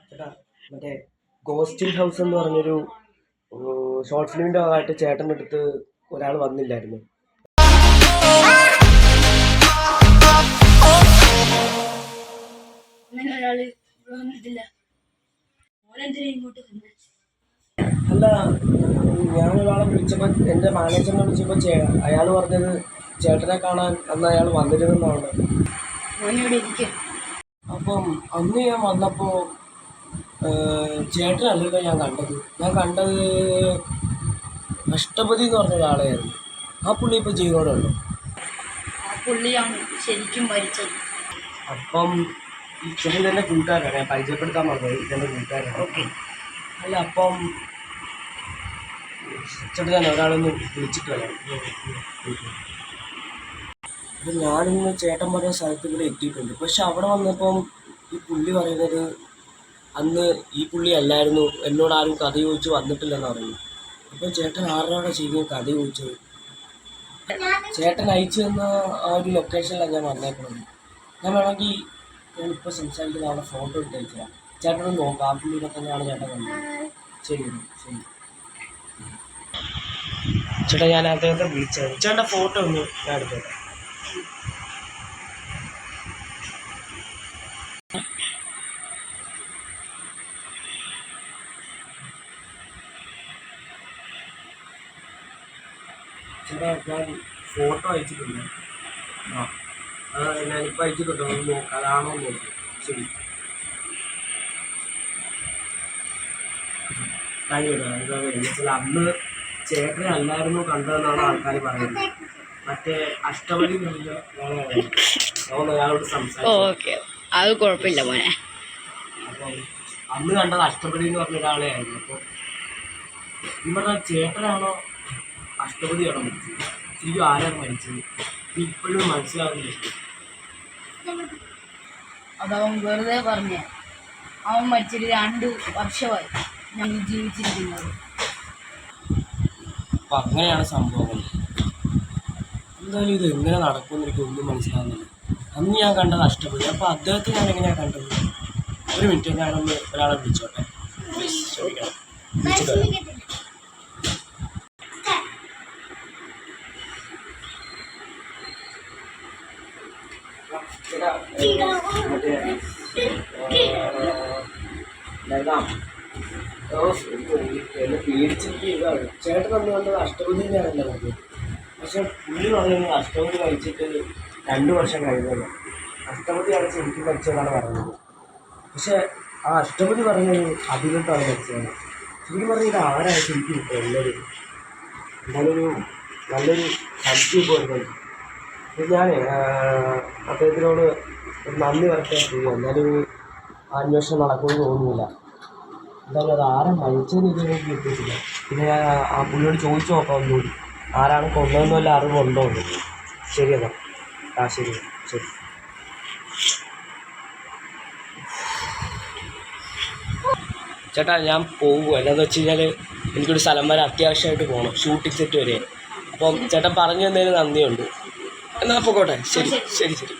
ചേട്ടാ മറ്റേ ഗോസ്റ്റിൻ ഹൗസ് എന്ന് പറഞ്ഞൊരു ഷോർട്ട് ഫിലിമിൻ്റെ ഭാഗമായിട്ട് ചേട്ടൻ്റെ അടുത്ത് ഒരാൾ വന്നില്ലായിരുന്നു. അല്ല, ഞാനൊരാളെ വിളിച്ചപ്പോൾ എൻ്റെ മാനേജറിനെ വിളിച്ചപ്പോൾ അയാൾ പറഞ്ഞത് ചേട്ടനെ കാണാൻ അന്ന് അയാൾ വന്നിരുന്നെന്നാണ്. അപ്പം അന്ന് ഞാൻ വന്നപ്പോൾ ചേട്ടനല്ലല്ലോ ഞാൻ കണ്ടത് അഷ്ടപതി എന്ന് പറഞ്ഞ ഒരാളെയായിരുന്നു. ആ പുള്ളി ഇപ്പോൾ ജീവനോടുണ്ടോ? ആ പുള്ളിയാണ് ശരിക്കും മരിച്ചത്. അപ്പം ചേട്ടൻ തന്നെ കൂട്ടുകാരാണ്, ഞാൻ പരിചയപ്പെടുത്താൻ പറഞ്ഞത് ഇതെൻ്റെ കൂട്ടുകാരാണ്. ഓക്കെ. അല്ല അപ്പം ചേട്ടൻ ഞാൻ ഒരാളൊന്ന് വിളിച്ചിട്ട് വരാം. അപ്പം ഞാനിന്ന് ചേട്ടൻ പറഞ്ഞ സ്ഥലത്ത് ഇവിടെ എത്തിയിട്ടുണ്ട്. പക്ഷെ അവിടെ വന്നപ്പം ഈ പുള്ളി പറയുന്നത് അന്ന് ഈ പുള്ളി അല്ലായിരുന്നു, എന്നോട് ആരും കഥ ചോദിച്ച് വന്നിട്ടില്ലെന്ന് പറയുന്നു. അപ്പം ചേട്ടൻ ആരോടെ ശരിക്കും കഥ ചോദിച്ചത്? ചേട്ടൻ അയച്ചു തന്ന ആ ഒരു ലൊക്കേഷനിലാണ് ഞാൻ വന്നേക്കുന്നത്. ഞാൻ വേണമെങ്കിൽ ഞാനിപ്പോൾ സംസാരിക്കുന്ന അവിടെ ഫോട്ടോ എടുത്ത് അയച്ചുതരാം. ചേട്ടനൊന്ന് നോക്കാം, ആ പുള്ളിയുടെ തന്നെയാണ് ചേട്ടൻ കണ്ടത്. ശരി ശരി ചേട്ടാ, ഞാൻ അദ്ദേഹത്തെ വിളിച്ചത്. ചേട്ടൻ്റെ ഫോട്ടോ ഒന്ന് ഞാൻ എടുത്തോട്ടെ. ചേട്ടാ, ഞാൻ ഫോട്ടോ അയച്ചിട്ടുണ്ട്. ഞാനിപ്പോൾ അയച്ചിട്ടുണ്ട്, ഒന്ന് നോക്കാം, അതാണോ നോക്കാം. ശരി, താങ്ക് യു. വെച്ചാൽ അന്ന് ചേട്ടനെ അല്ലായിരുന്നു കണ്ടതെന്നാണ് ആൾക്കാർ പറയുന്നത്. മറ്റേ അഷ്ടപതി അയാളോട് സംസാരിച്ചു. അത് കുഴപ്പമില്ല മോനെ. അപ്പം അന്ന് കണ്ടത് അഷ്ടപതി എന്ന് പറഞ്ഞ ഒരാളെ ആയിരുന്നു. അപ്പോൾ ഇവിടെ ചേട്ടനാണോ അഷ്ടപതിയാണോ മരിച്ചത്? ശരിക്കും ആരാണ് മരിച്ചത് ഇപ്പോഴും മനസ്സിലാവുന്നില്ല. അതവൻ വെറുതെ പറഞ്ഞ. അവൻ മരിച്ചിട്ട് 2 വർഷമായി ഞങ്ങൾ ജീവിച്ചിരിക്കുന്നത്. അപ്പം അങ്ങനെയാണ് സംഭവങ്ങൾ. എന്തായാലും ഇത് എങ്ങനെ നടക്കുമെന്ന് എനിക്ക് ഒന്നും മനസ്സിലാകുന്നില്ല. അന്ന് ഞാൻ കണ്ടത് അഷ്ടപതി. അപ്പോൾ അദ്ദേഹത്തെ ഞാൻ എങ്ങനെയാണ് കണ്ടത്? ഒരു മിനിറ്റ്, ഞാനൊന്ന് ഒരാളെ വിളിച്ചോട്ടെ. വിളിച്ചിട്ട് എന്നെ പേടിച്ചിരിക്കുകയാണ്. ചേട്ടൻ വന്ന് കണ്ടത് അഷ്ടപതിനെയാണല്ലോ മതി. പക്ഷെ പുള്ളി പറയുന്നത് അഷ്ടപതി കഴിച്ചിട്ട് 2 വർഷം കഴിഞ്ഞല്ലോ. അഷ്ടപതി അടച്ച് എനിക്ക് മരിച്ചതാണ് പറയുന്നത്. പക്ഷെ ആ അഷ്ടപതി പറഞ്ഞത് അതിലോട്ടാണ് മരിച്ചതാണ്. ശരിക്കും പറഞ്ഞാൽ ഇത് ആരായിട്ട് എനിക്ക് കിട്ടുന്നത്? നല്ലൊരു സംശയം പോയിരുന്നു. ഞാൻ അദ്ദേഹത്തിനോട് നന്ദി പറയാൻ ചെയ്യും. എന്നാലും അന്വേഷണം നടക്കുമെന്ന് തോന്നുന്നില്ല. എന്തായാലും അത് ആരാ മരിച്ചതെന്ന് ഇതുവരെ കിട്ടിയിട്ടില്ല. പിന്നെ ഞാൻ ആ പുള്ളിയോട് ചോദിച്ചു നോക്കാം ഒന്നുകൂടി, ആരാണ് കൊന്നതെന്ന് വല്ല അറിവുണ്ടോ എന്ന്. ശരി എന്നാ. ശരി ശരി. ചേട്ടാ, ഞാൻ പോകുമോ? എന്താണെന്ന് വെച്ച് കഴിഞ്ഞാൽ എനിക്കൊരു സ്ഥലം വരെ അത്യാവശ്യമായിട്ട് പോകണം, ഷൂട്ടിംഗ് സെറ്റ് വരെ. അപ്പം ചേട്ടൻ പറഞ്ഞു തന്നതിന് നന്ദിയുണ്ട്. എന്നാൽ പോകട്ടെ. ശരി ശരി ശരി.